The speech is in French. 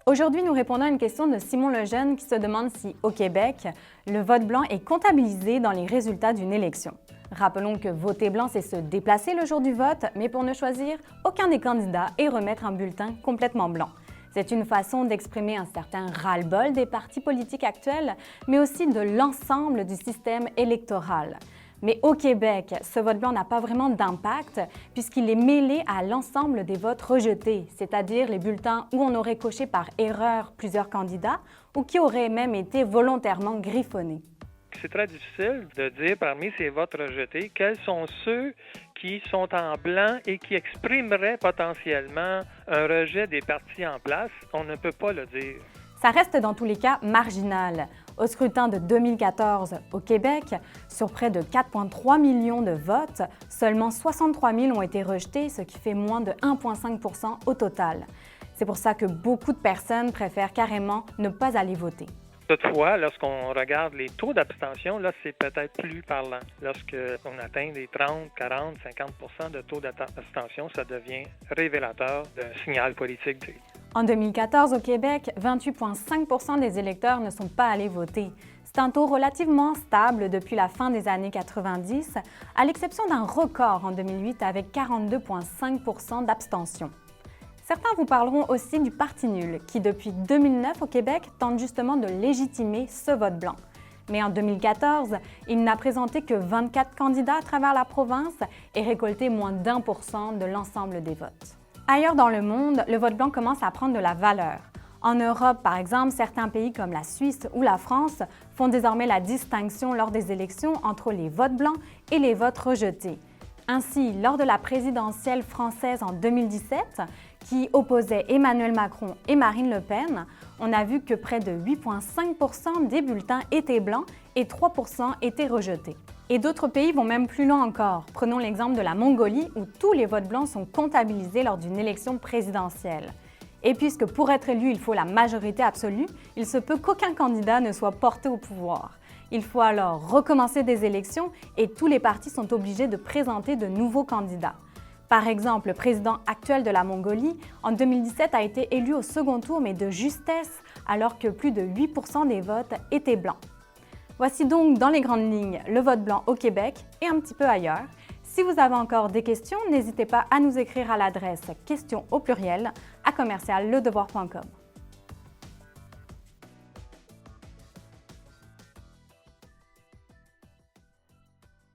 Aujourd'hui, nous répondons à une question de Simon Lejeune qui se demande si, au Québec, le vote blanc est comptabilisé dans les résultats d'une élection. Rappelons que voter blanc, c'est se déplacer le jour du vote, mais pour ne choisir aucun des candidats et remettre un bulletin complètement blanc. C'est une façon d'exprimer un certain ras-le-bol des partis politiques actuels, mais aussi de l'ensemble du système électoral. Mais au Québec, ce vote blanc n'a pas vraiment d'impact puisqu'il est mêlé à l'ensemble des votes rejetés, c'est-à-dire les bulletins où on aurait coché par erreur plusieurs candidats ou qui auraient même été volontairement griffonnés. C'est très difficile de dire parmi ces votes rejetés quels sont ceux qui sont en blanc et qui exprimeraient potentiellement un rejet des partis en place. On ne peut pas le dire. Ça reste dans tous les cas marginal. Au scrutin de 2014 au Québec, sur près de 4,3 millions de votes, seulement 63 000 ont été rejetés, ce qui fait moins de 1,5 % au total. C'est pour ça que beaucoup de personnes préfèrent carrément ne pas aller voter. Toutefois, lorsqu'on regarde les taux d'abstention, là, c'est peut-être plus parlant. Lorsqu'on atteint les 30, 40, 50 % de taux d'abstention, ça devient révélateur d'un signal politique. En 2014, au Québec, 28,5 % des électeurs ne sont pas allés voter. C'est un taux relativement stable depuis la fin des années 90, à l'exception d'un record en 2008 avec 42,5 % d'abstention. Certains vous parleront aussi du Parti nul, qui depuis 2009 au Québec tente justement de légitimer ce vote blanc. Mais en 2014, il n'a présenté que 24 candidats à travers la province et récolté moins d'1 % de l'ensemble des votes. Ailleurs dans le monde, le vote blanc commence à prendre de la valeur. En Europe, par exemple, certains pays comme la Suisse ou la France font désormais la distinction lors des élections entre les votes blancs et les votes rejetés. Ainsi, lors de la présidentielle française en 2017, qui opposait Emmanuel Macron et Marine Le Pen, on a vu que près de 8,5 % des bulletins étaient blancs et 3 % étaient rejetés. Et d'autres pays vont même plus loin encore. Prenons l'exemple de la Mongolie où tous les votes blancs sont comptabilisés lors d'une élection présidentielle. Et puisque pour être élu, il faut la majorité absolue, il se peut qu'aucun candidat ne soit porté au pouvoir. Il faut alors recommencer des élections et tous les partis sont obligés de présenter de nouveaux candidats. Par exemple, le président actuel de la Mongolie, en 2017, a été élu au second tour, mais de justesse, alors que plus de 8 % des votes étaient blancs. Voici donc dans les grandes lignes le vote blanc au Québec et un petit peu ailleurs. Si vous avez encore des questions, n'hésitez pas à nous écrire à l'adresse questions@ledevoir.com.